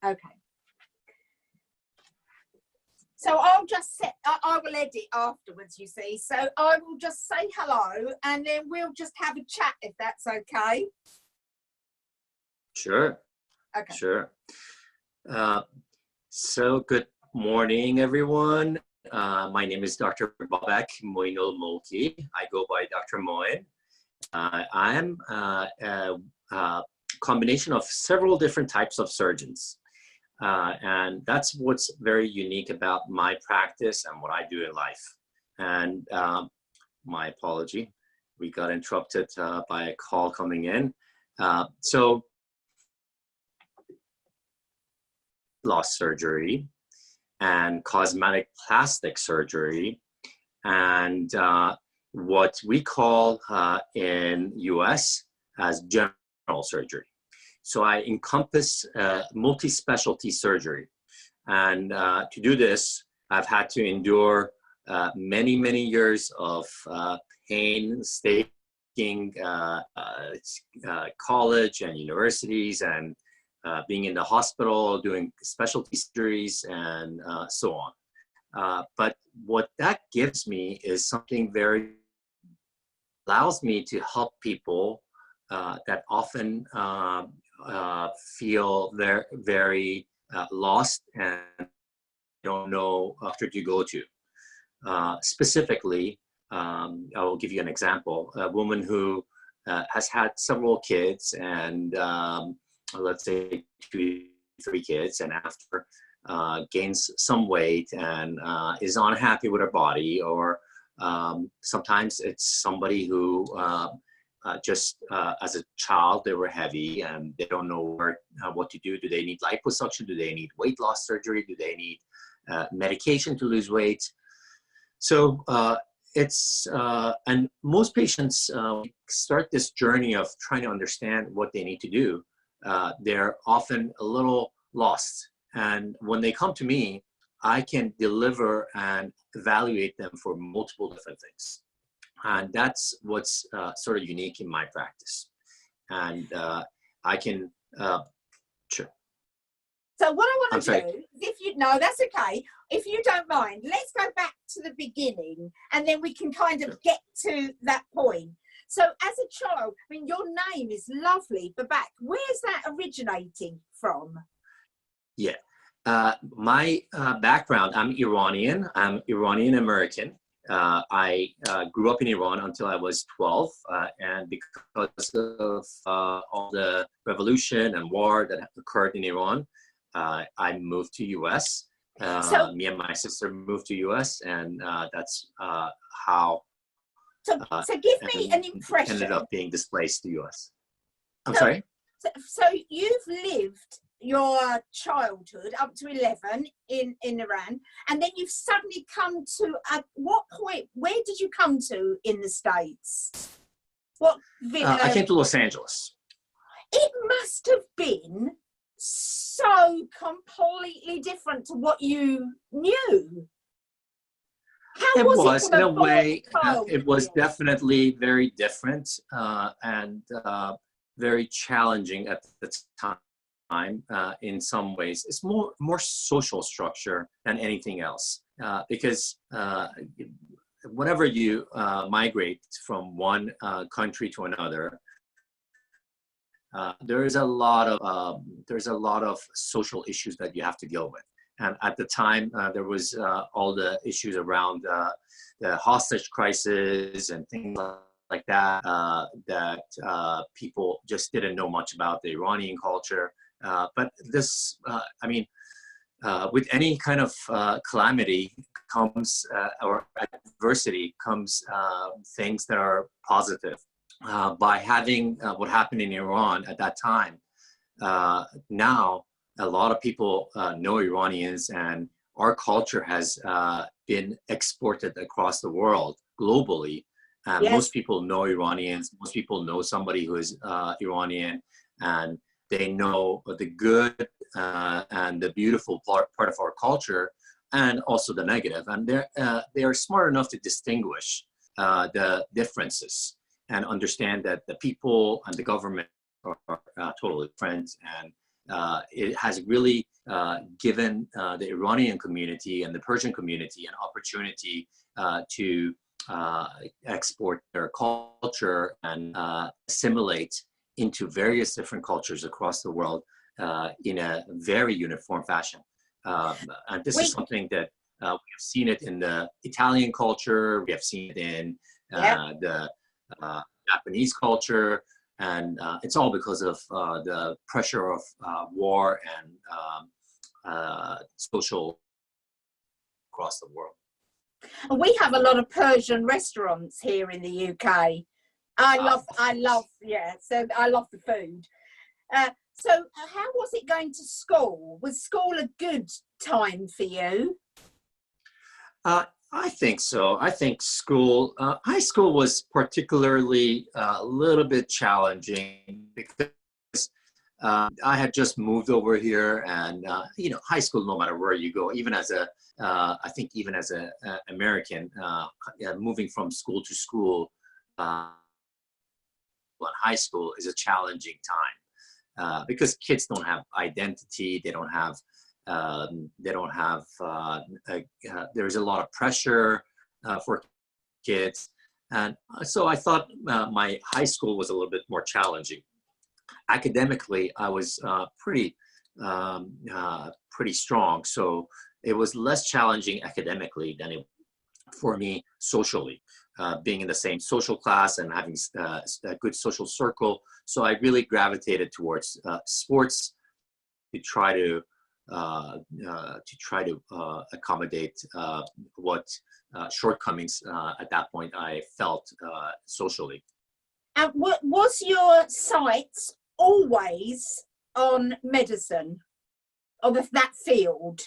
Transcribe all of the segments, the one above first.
Okay. So I'll just I will edit afterwards, you see. So I will just say hello and then we'll just have a chat if that's okay. Sure. Okay. Sure. So good morning, everyone. My name is Dr. Babak Moein. I go by Dr. Moein. I'm a combination of several different types of surgeons. And that's what's very unique about my practice and what I do in life. And my apology, we got interrupted by a call coming in. So loss surgery and cosmetic plastic surgery and what we call in US as general surgery. So I encompass multi-specialty surgery. And to do this, I've had to endure many, many years of painstaking college and universities and being in the hospital, doing specialty surgeries and so on. But what that gives me is something allows me to help people that often feel they're very lost and don't know where to go to. Specifically, I will give you an example. A woman who has had several kids and let's say 2, 3 kids, and after gains some weight and is unhappy with her body, or sometimes it's somebody who just as a child they were heavy and they don't know what to do. Do they need liposuction? Do they need weight loss surgery? Do they need medication to lose weight? So and most patients start this journey of trying to understand what they need to do. They're often a little lost. And when they come to me, I can deliver and evaluate them for multiple different things. And that's what's sort of unique in my practice. And I can, sure. So what I want to do, if you know, that's okay. If you don't mind, let's go back to the beginning and then we can kind of get to that point. So as a child, I mean, your name is lovely, Babak. Where's that originating from? Yeah, my background, I'm Iranian. I'm Iranian American. I grew up in Iran until I was 12, and because of all the revolution and war that occurred in Iran, I moved to US. So, me and my sister moved to US, and that's how. So give me an impression. Ended up being displaced to US. I'm sorry? So you've lived your childhood up to 11 in Iran, and then you've suddenly come to, at what point, where did you come to in the States? What I came to Los Angeles. It must have been so completely different to what you knew. How it was in a way, it was definitely very different and very challenging at the time in some ways. It's more social structure than anything else because whenever you migrate from one country to another, there's a lot of social issues that you have to deal with. And at the time, there was all the issues around the hostage crisis and things like that, that people just didn't know much about the Iranian culture. But this, I mean, with any kind of calamity comes, or adversity comes things that are positive. By having what happened in Iran at that time, now, a lot of people know Iranians, and our culture has been exported across the world globally. Yes. Most people know Iranians. Most people know somebody who is Iranian, and they know the good and the beautiful part of our culture, and also the negative. And they are smart enough to distinguish the differences and understand that the people and the government are totally different. And it has really given the Iranian community and the Persian community an opportunity to export their culture and assimilate into various different cultures across the world in a very uniform fashion. And this is something that we have seen it in the Italian culture, we have seen it in the Japanese culture, and it's all because of the pressure of war and social across the world. We have a lot of Persian restaurants here in the UK. I love, so I love the food. So how was it going to school? Was school a good time for you? I think so. I think school, high school was particularly a little bit challenging because I had just moved over here, and you know, high school, no matter where you go, even as a, I think even as an American, moving from school to school, high school is a challenging time because kids don't have identity, they don't have there's a lot of pressure for kids. And so I thought my high school was a little bit more challenging. Academically, I was pretty strong. So it was less challenging academically than it for me socially, being in the same social class and having a good social circle. So I really gravitated towards sports to try to accommodate what shortcomings at that point I felt socially. And was your sights always on medicine, or that field?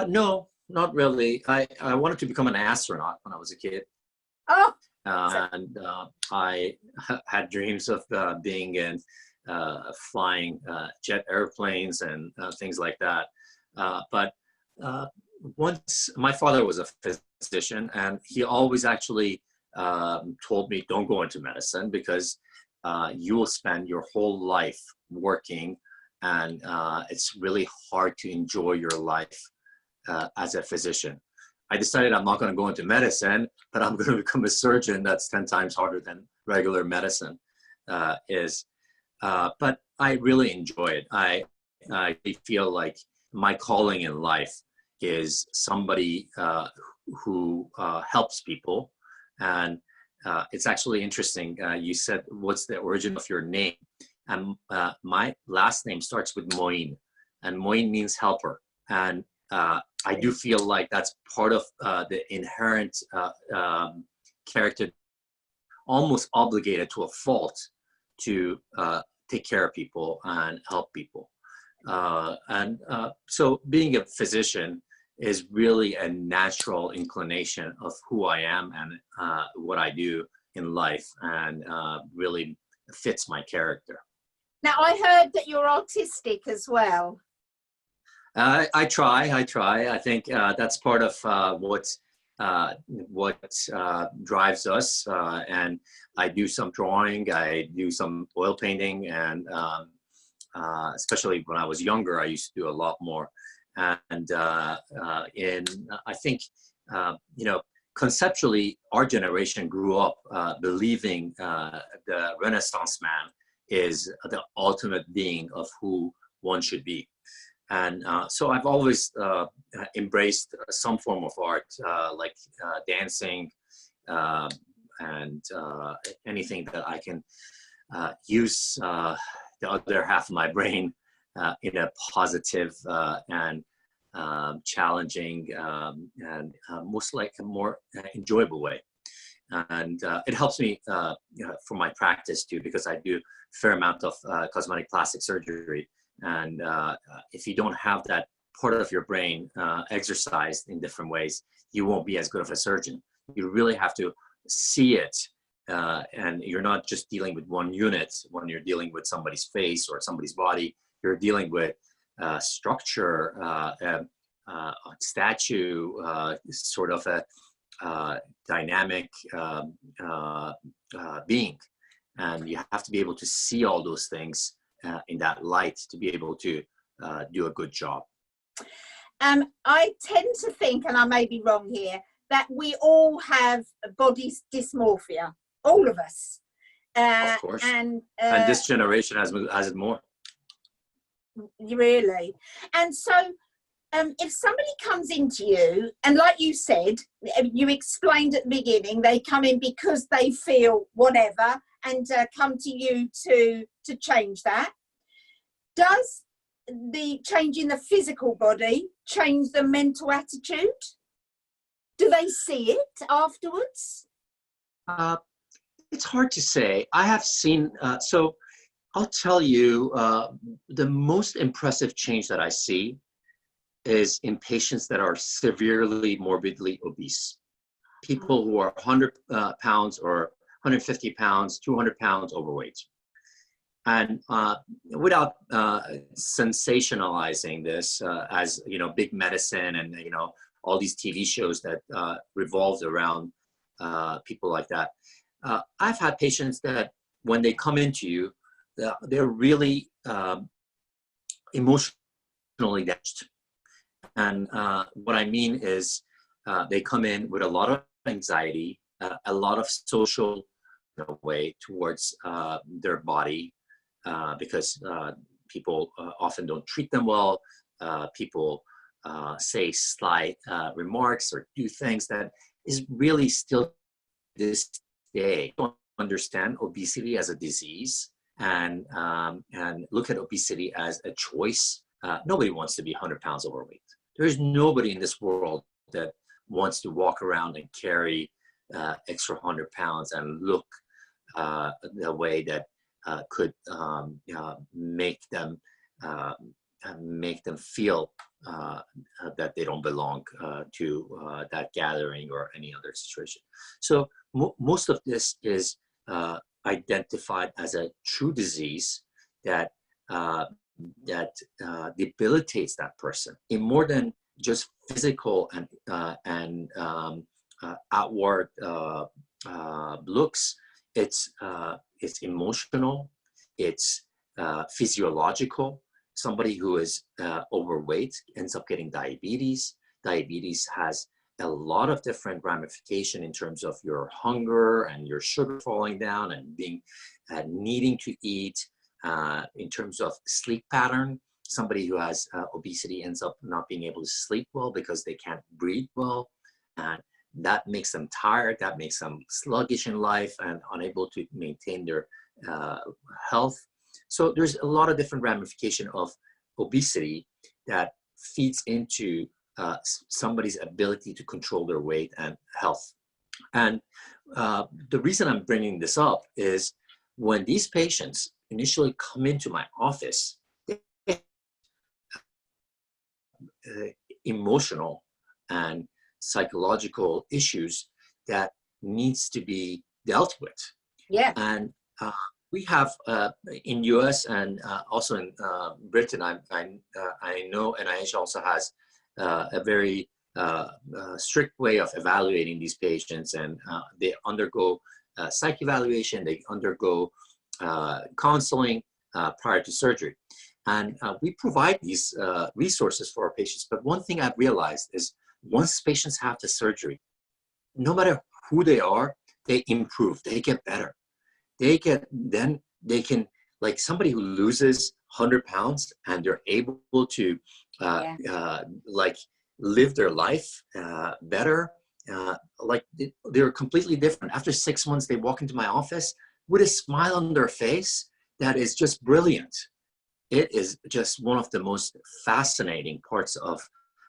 No, not really. I wanted to become an astronaut when I was a kid. Oh. And I had dreams of being in flying jet airplanes and things like that. But once my father was a physician, and he always actually told me, don't go into medicine because you will spend your whole life working, and it's really hard to enjoy your life as a physician. I decided I'm not going to go into medicine, but I'm going to become a surgeon. That's 10 times harder than regular medicine is. But I really enjoy it. I feel like my calling in life is somebody who helps people. And it's actually interesting. You said, what's the origin of your name? And my last name starts with Moein, and Moein means helper. And I do feel like that's part of the inherent character, almost obligated to a fault to take care of people and help people. So being a physician is really a natural inclination of who I am and what I do in life, and really fits my character. Now, I heard that you're autistic as well. I try. I think that's part of what drives us. And I do some drawing. I do some oil painting, and especially when I was younger, I used to do a lot more. And I think you know, conceptually, our generation grew up believing the Renaissance man is the ultimate being of who one should be. And so I've always embraced some form of art, like dancing and anything that I can use the other half of my brain in a positive and challenging and most like a more enjoyable way. And it helps me for my practice too, because I do a fair amount of cosmetic plastic surgery. And if you don't have that part of your brain exercised in different ways, you won't be as good of a surgeon. You really have to see it, and you're not just dealing with one unit. When you're dealing with somebody's face or somebody's body, you're dealing with structure, statue, sort of a dynamic being. And you have to be able to see all those things in that light to be able to do a good job. I tend to think, and I may be wrong here, that we all have body dysmorphia, all of us. Of course. And this generation has it more. Really. And so if somebody comes into you, and like you said, you explained at the beginning, they come in because they feel whatever and come to you to change that. Does the change in the physical body change the mental attitude? Do they see it afterwards? It's hard to say. I have seen, so I'll tell you, the most impressive change that I see is in patients that are severely morbidly obese. People who are 100 pounds or 150 pounds, 200 pounds overweight. And without sensationalizing this as, big medicine and, all these TV shows that revolved around people like that. I've had patients that when they come into you, they're really emotionally damaged. And what I mean is they come in with a lot of anxiety, a lot of social way towards their body because people often don't treat them well. People say slight remarks or do things that is really still this day don't understand obesity as a disease and look at obesity as a choice. Nobody wants to be 100 pounds overweight. There's nobody in this world that wants to walk around and carry extra 100 pounds and look the way that could make them feel that they don't belong to that gathering or any other situation. So most of this is identified as a true disease that debilitates that person in more than just physical and outward looks. It's emotional, it's physiological. Somebody who is overweight ends up getting diabetes. Diabetes has a lot of different ramification in terms of your hunger and your sugar falling down and being needing to eat. In terms of sleep pattern, somebody who has obesity ends up not being able to sleep well because they can't breathe well. And that makes them tired, that makes them sluggish in life and unable to maintain their health. So there's a lot of different ramification of obesity that feeds into somebody's ability to control their weight and health. And the reason I'm bringing this up is when these patients initially come into my office, emotional and psychological issues that needs to be dealt with. Yeah. And we have in US and also in Britain, I know NIH also has a very strict way of evaluating these patients, and they undergo psych evaluation, they undergo counseling prior to surgery. And we provide these resources for our patients. But one thing I've realized is once patients have the surgery, no matter who they are, they improve, they get better. They can, like somebody who loses 100 pounds and they're able to like live their life better. Like they're completely different. After 6 months, they walk into my office with a smile on their face that is just brilliant. It is just one of the most fascinating parts of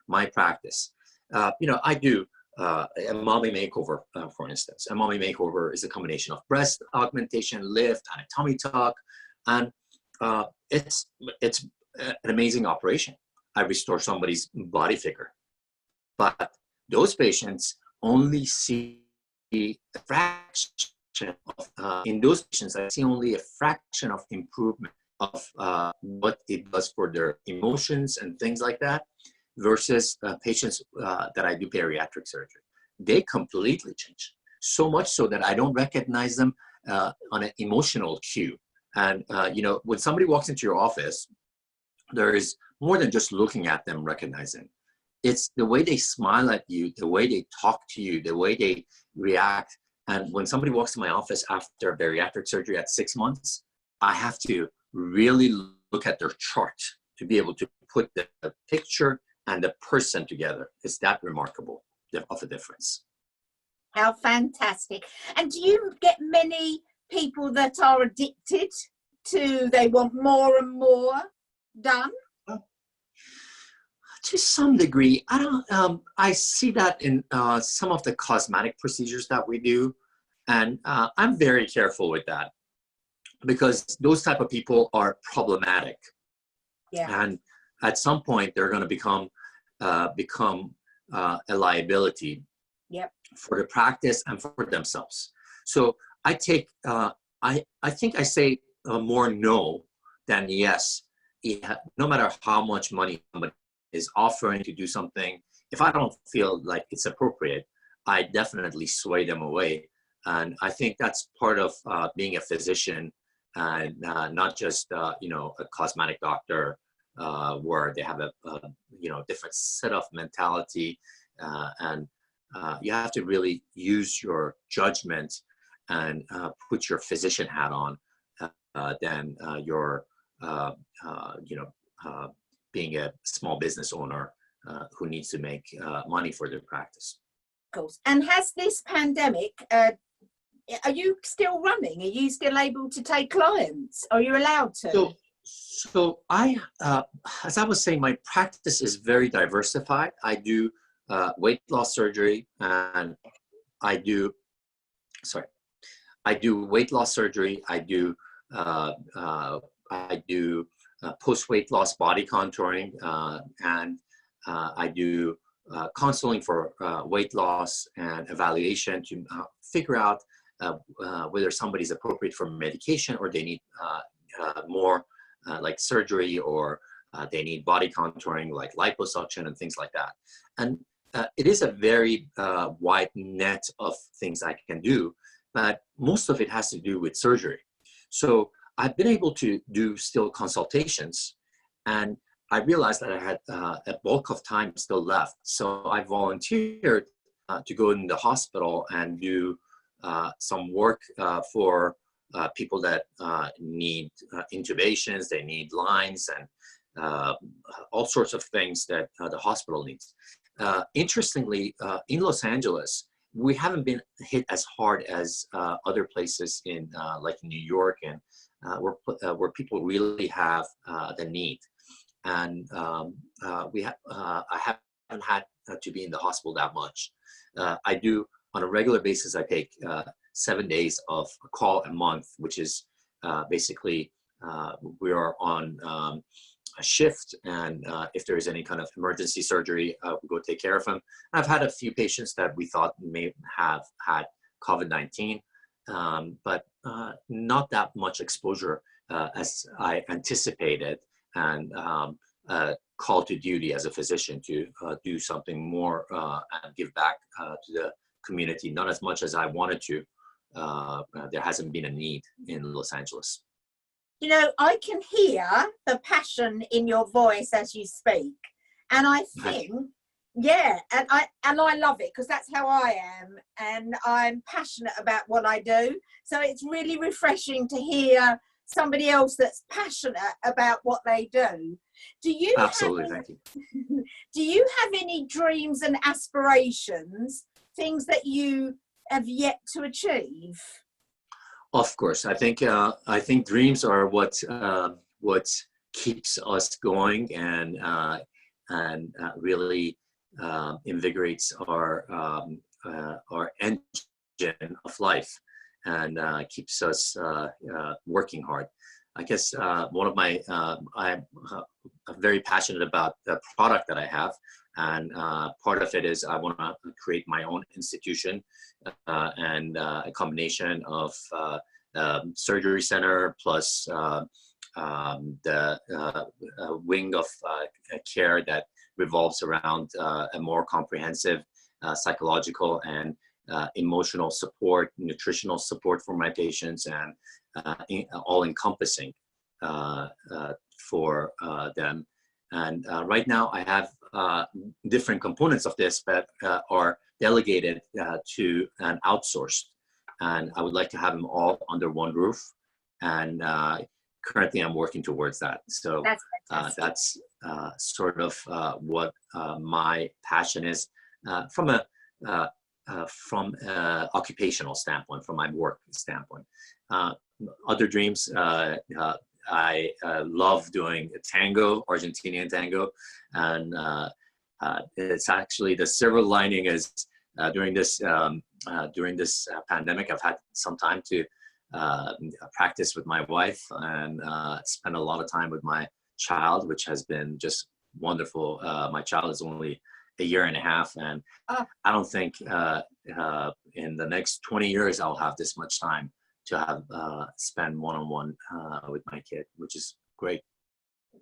my practice. I do a mommy makeover, for instance. A mommy makeover is a combination of breast augmentation, lift, and a tummy tuck, and it's an amazing operation. I restore somebody's body figure, but those patients only see a fraction of, in those patients, I see only a fraction of improvement of what it does for their emotions and things like that, versus patients that I do bariatric surgery. They completely change, so much so that I don't recognize them on an emotional cue. And, when somebody walks into your office, there is more than just looking at them, recognizing. It's the way they smile at you, the way they talk to you, the way they react. And when somebody walks to my office after a bariatric surgery at 6 months, I have to really look at their chart to be able to put the picture and the person together. It's that remarkable of a difference. How fantastic. And do you get many people that are addicted to, they want more and more done? To some degree. I see that in some of the cosmetic procedures that we do. And I'm very careful with that, because those type of people are problematic. Yeah. And at some point, they're going to become a liability. Yep. For the practice and for themselves. So I take, I think I say more no than yes. No matter how much money somebody is offering to do something, if I don't feel like it's appropriate, I definitely sway them away. And I think that's part of being a physician, and not just a cosmetic doctor, where they have a different set of mentality, and you have to really use your judgment and put your physician hat on, than your being a small business owner who needs to make money for their practice. Of course. And has this pandemic, are you still running? Are you still able to take clients? Are you allowed to? So I, as I was saying, my practice is very diversified. I do weight loss surgery, and I do weight loss surgery. I do post weight loss body contouring, and I do counseling for weight loss and evaluation to figure out whether somebody's appropriate for medication, or they need more like surgery, or they need body contouring like liposuction and things like that. And it is a very wide net of things I can do, but most of it has to do with surgery. So I've been able to do still consultations, and I realized that I had a bulk of time still left. So I volunteered to go in the hospital and do some work for people that need intubations, they need lines, and all sorts of things that the hospital needs. Interestingly, in Los Angeles, we haven't been hit as hard as other places in like New York, and where people really have the need. And I haven't had to be in the hospital that much. I do on a regular basis. I take 7 days of call a month, which is basically we are on a shift, and if there is any kind of emergency surgery, we go take care of them. I've had a few patients that we thought may have had COVID-19, but not that much exposure as I anticipated, and call to duty as a physician to do something more and give back to the community, not as much as I wanted to. There hasn't been a need in Los Angeles. You know, I can hear the passion in your voice as you speak, and I think, yeah, and I love it, because that's how I am, and I'm passionate about what I do. So it's really refreshing to hear somebody else that's passionate about what they do. Do you absolutely thank you. Do you have any dreams and aspirations, things that you have yet to achieve? Of course, I think dreams are what keeps us going, and really invigorates our engine of life, and keeps us working hard. I guess one of my I'm very passionate about the product that I have, and part of it is I want to create my own institution, and a combination of surgery center plus the wing of care that revolves around a more comprehensive psychological and emotional support, nutritional support for my patients, and all-encompassing for them. And right now I have different components of this that are delegated to and outsourced. And I would like to have them all under one roof. And currently I'm working towards that. So that's sort of what my passion is from a occupational standpoint, from my work standpoint. Other dreams, I love doing tango, Argentinian tango, and it's actually the silver lining is during this pandemic, I've had some time to practice with my wife and spend a lot of time with my child, which has been just wonderful. My child is only a year and a half, and I don't think in the next 20 years I'll have this much time to have spend one-on-one with my kid, which is great.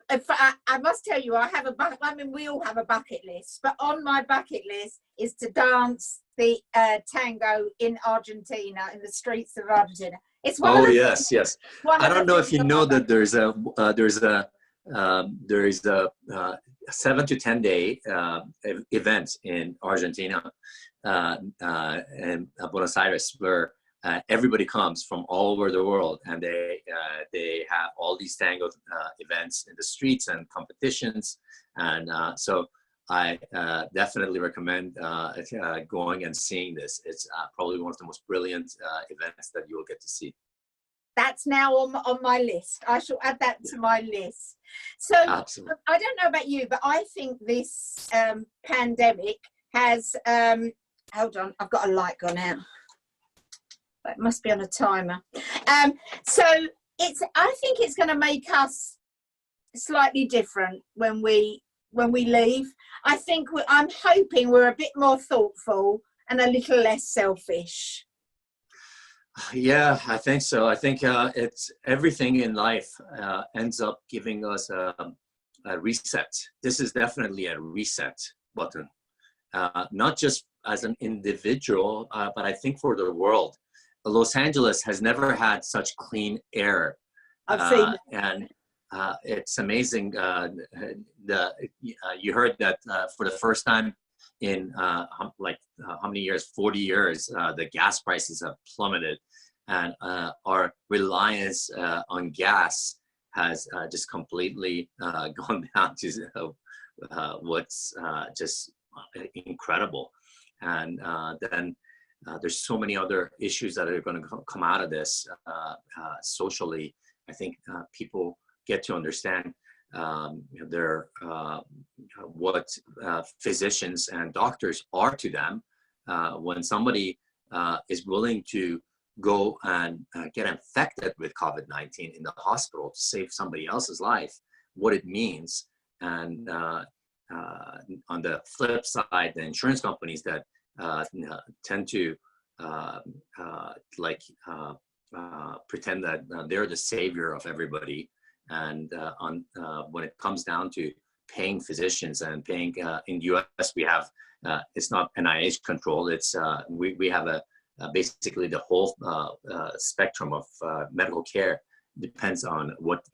I must tell you, I mean, we all have a bucket list, but on my bucket list is to dance the tango in Argentina, in the streets of Argentina. It's one of the yes. I don't know if you know that there's a 7 to 10 day event in Argentina and Buenos Aires where everybody comes from all over the world, and they have all these tango events in the streets and competitions, and so I definitely recommend going and seeing this. It's probably one of the most brilliant events that you will get to see. That's now on my list. I shall add that to my list. So absolutely. I don't know about you, but I think this pandemic has, hold on, I've got a light gone out. It must be on a timer. So I think it's going to make us slightly different when we leave. I'm hoping we're a bit more thoughtful and a little less selfish. Yeah, I think so. I think it's everything in life ends up giving us a reset. This is definitely a reset button, not just as an individual, but I think for the world. Los Angeles has never had such clean air. I've seen it. And it's amazing. You heard that for the first time in how many years? 40 years, the gas prices have plummeted, and our reliance on gas has just completely gone down to what's just incredible. And then there's so many other issues that are going to come out of this socially. I think people get to understand what physicians and doctors are to them. When somebody is willing to go and get infected with COVID-19 in the hospital to save somebody else's life, what it means. And on the flip side, the insurance companies that tend to pretend that they're the savior of everybody. And when it comes down to paying physicians and paying in the US, we have it's not NIH control. It's we have basically the whole spectrum of medical care depends on what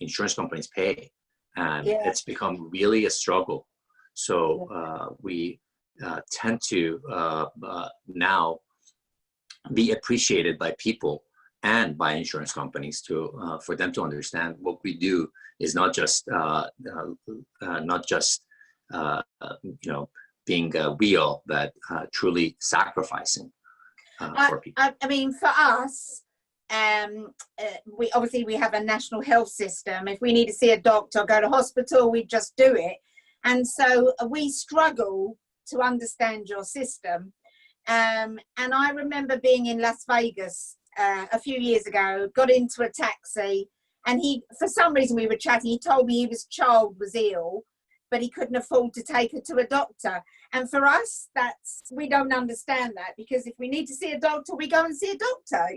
insurance companies pay, and it's become really a struggle. So we tend to now be appreciated by people and by insurance companies to for them to understand what we do is not just being a wheel, but truly sacrificing for people. I mean, for us, we obviously have a national health system. If we need to see a doctor or go to hospital, we just do it. And so we struggle to understand your system. And I remember being in Las Vegas a few years ago, got into a taxi, and for some reason we were chatting, he told me his child was ill, but he couldn't afford to take her to a doctor. And for us, we don't understand that, because if we need to see a doctor, we go and see a doctor,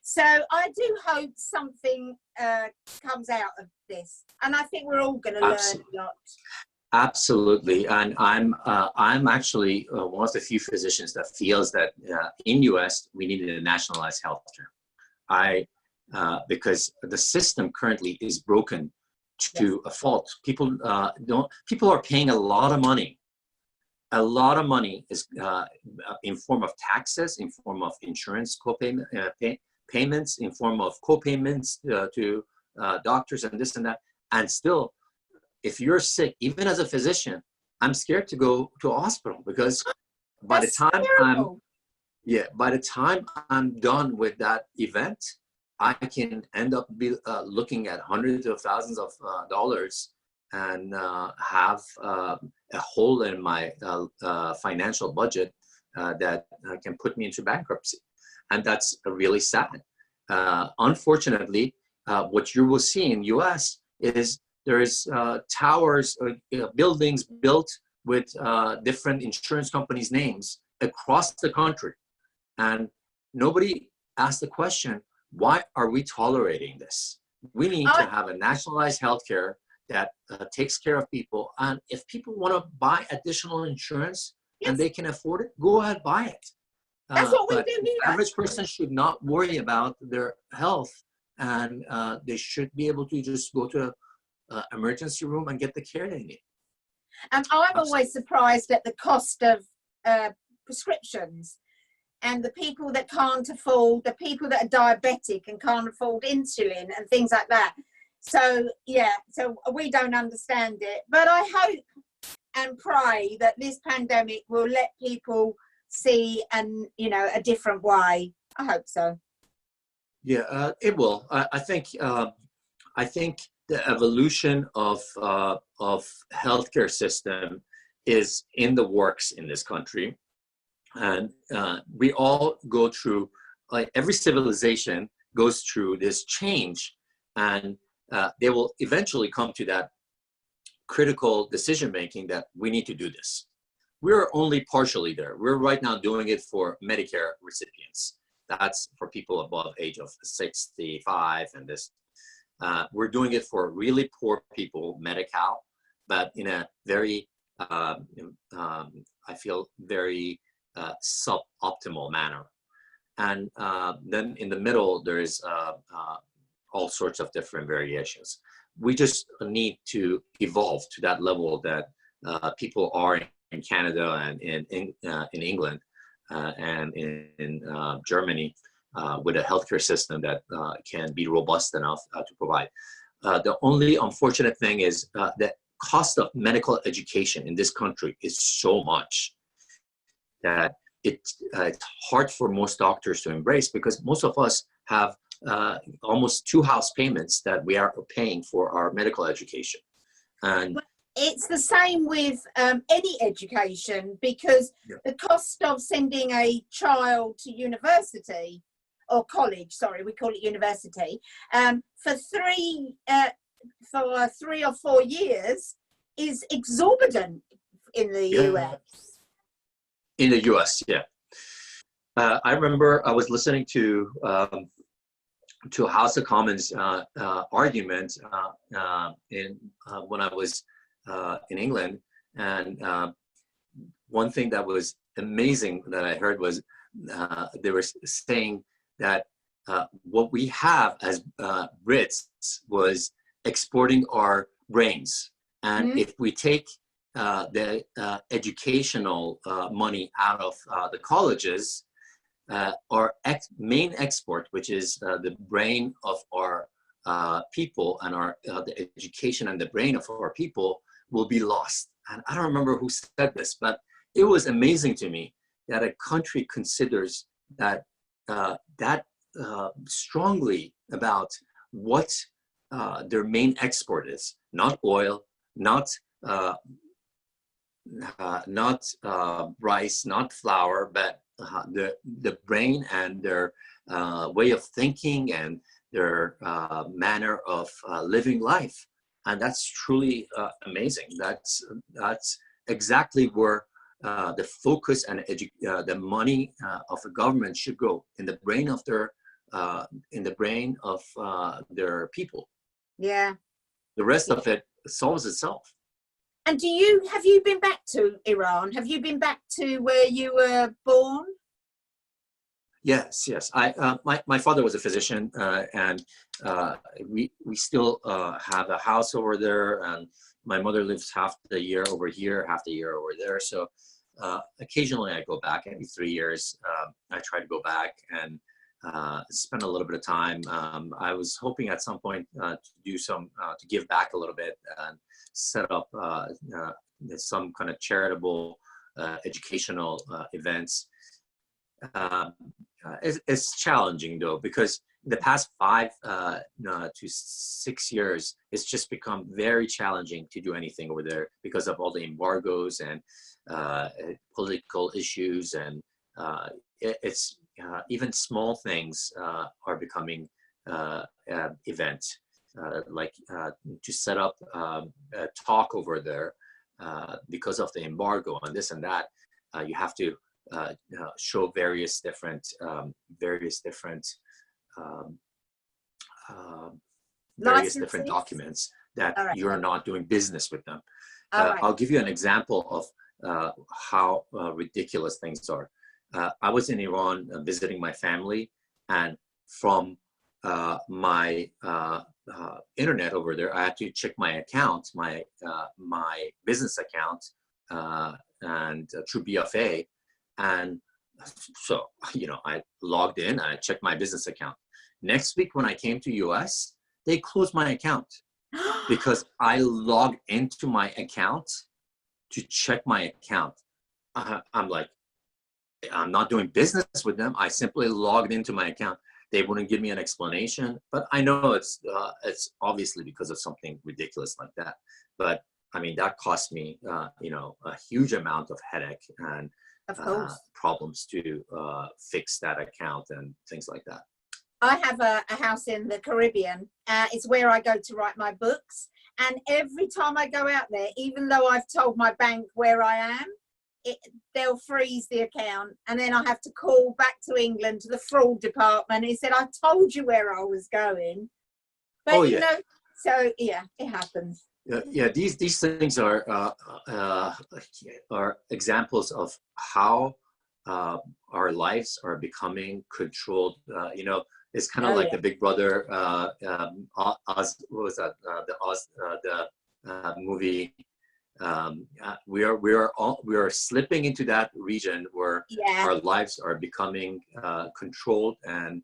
So I do hope something comes out of this. And I think we're all going to learn a lot. Absolutely. And I'm actually one of the few physicians that feels that in US, we need a nationalized healthcare. I because the system currently is broken to a fault. People are paying a lot of money. A lot of money is in form of taxes, in form of insurance copayment, payments, in form of co-payments to doctors and this and that. And still, if you're sick, even as a physician, I'm scared to go to a hospital because by the time I'm done with that event, I can end up looking at hundreds of thousands of dollars and have a hole in my financial budget that can put me into bankruptcy. And that's really sad. Unfortunately, what you will see in US is there's towers, buildings built with different insurance companies' names across the country. And nobody asked the question, why are we tolerating this? We need to have a nationalized healthcare that takes care of people. And if people want to buy additional insurance and they can afford it, go ahead, buy it. That's what we do here. The average person should not worry about their health, and they should be able to just go to an emergency room and get the care they need. And I'm always surprised at the cost of prescriptions. And the people that can't afford, the people that are diabetic and can't afford insulin and things like that. So, yeah, so we don't understand it. But I hope and pray that this pandemic will let people see a different way. I hope so. Yeah, it will. I think the evolution of healthcare system is in the works in this country. And we all go through, like every civilization goes through this change, and they will eventually come to that critical decision making that we need to do this. We're only partially there. We're right now doing it for Medicare recipients. That's for people above age of 65 and this. We're doing it for really poor people, Medi-Cal, but in a very, I feel very suboptimal manner. And then in the middle, there is all sorts of different variations. We just need to evolve to that level that people are in Canada and in England and in Germany with a healthcare system that can be robust enough to provide. The only unfortunate thing is the cost of medical education in this country is so much that it's hard for most doctors to embrace, because most of us have almost 2 house payments that we are paying for our medical education. And it's the same with any education, because the cost of sending a child to university or college, sorry, we call it university, for 3 or 4 years is exorbitant in the US. In the US, yeah. I remember I was listening to House of Commons argument when I was in England, and one thing that was amazing that I heard was they were saying that what we have as Brits was exporting our brains, and if we take the educational money out of the colleges, our main export, which is the brain of our people and the education and the brain of our people, will be lost. And I don't remember who said this, but it was amazing to me that a country considers that strongly about what their main export is. Not oil, not rice, not flour, but the brain and their way of thinking and their manner of living life. And that's truly amazing. That's exactly where the focus and the money of the government should go, in the brain of their people. Yeah. The rest of it solves itself. And have you been back to Iran? Have you been back to where you were born? Yes, yes. My father was a physician, and we still have a house over there, and my mother lives half the year over here, half the year over there. So occasionally I go back every 3 years. I try to go back and spend a little bit of time. I was hoping at some point to do to give back a little bit and set up some kind of charitable educational events. It's challenging though, because the past 5 to 6 years, it's just become very challenging to do anything over there because of all the embargoes and political issues, and it's even small things are becoming events, like to set up a talk over there because of the embargo and this and that. You have to show various different um, various different Licenses. documents that All right. you're not doing business with them. All right. I'll give you an example of how ridiculous things are. I was in Iran visiting my family, and from my internet over there, I had to check my account, my business account, and through BFA. And so, I logged in and I checked my business account. Next week, when I came to US, they closed my account because I logged into my account to check my account. I'm like, I'm not doing business with them. I simply logged into my account. They wouldn't give me an explanation, but I know it's obviously because of something ridiculous like that. But I mean, that cost me, a huge amount of headache and problems to fix that account and things like that. I have a house in the Caribbean. It's where I go to write my books. And every time I go out there, even though I've told my bank where I am, they'll freeze the account. And then I have to call back to England to the fraud department. He said, I told you where I was going. But, so yeah, it happens. Yeah, these things are examples of how our lives are becoming controlled. It's kind of like the Big Brother. Oz, what was that? The Oz, the movie. We are slipping into that region where our lives are becoming controlled and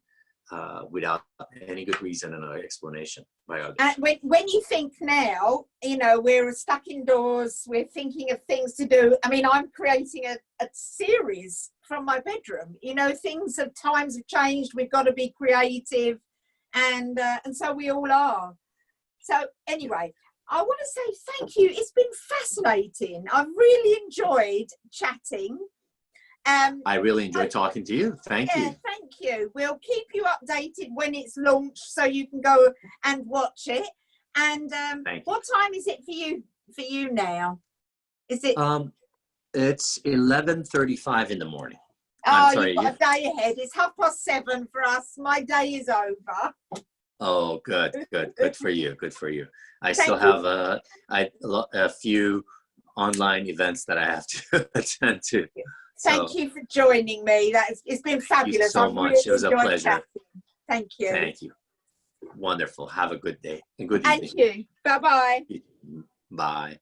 without any good reason and explanation by others. And when you think now, we're stuck indoors, we're thinking of things to do. I mean, I'm creating a series from my bedroom. Times have changed. We've got to be creative, and so we all are. So anyway, I want to say thank you. It's been fascinating. I've really enjoyed chatting. I really enjoyed talking to you. Thank you. Thank you. We'll keep you updated when it's launched, so you can go and watch it. And what time is it for you now? Is it? It's 11:35 in the morning. Oh, you've got a day ahead. It's 7:30 for us. My day is over. Oh, good for you. Good for you. I still have a few online events that I have to attend to. Thank you for joining me. It's been fabulous. Thank you so much. Really, it was a pleasure. Chatting. Thank you. Thank you. Wonderful. Have a good day. A good evening. Thank you. Bye-bye. Bye.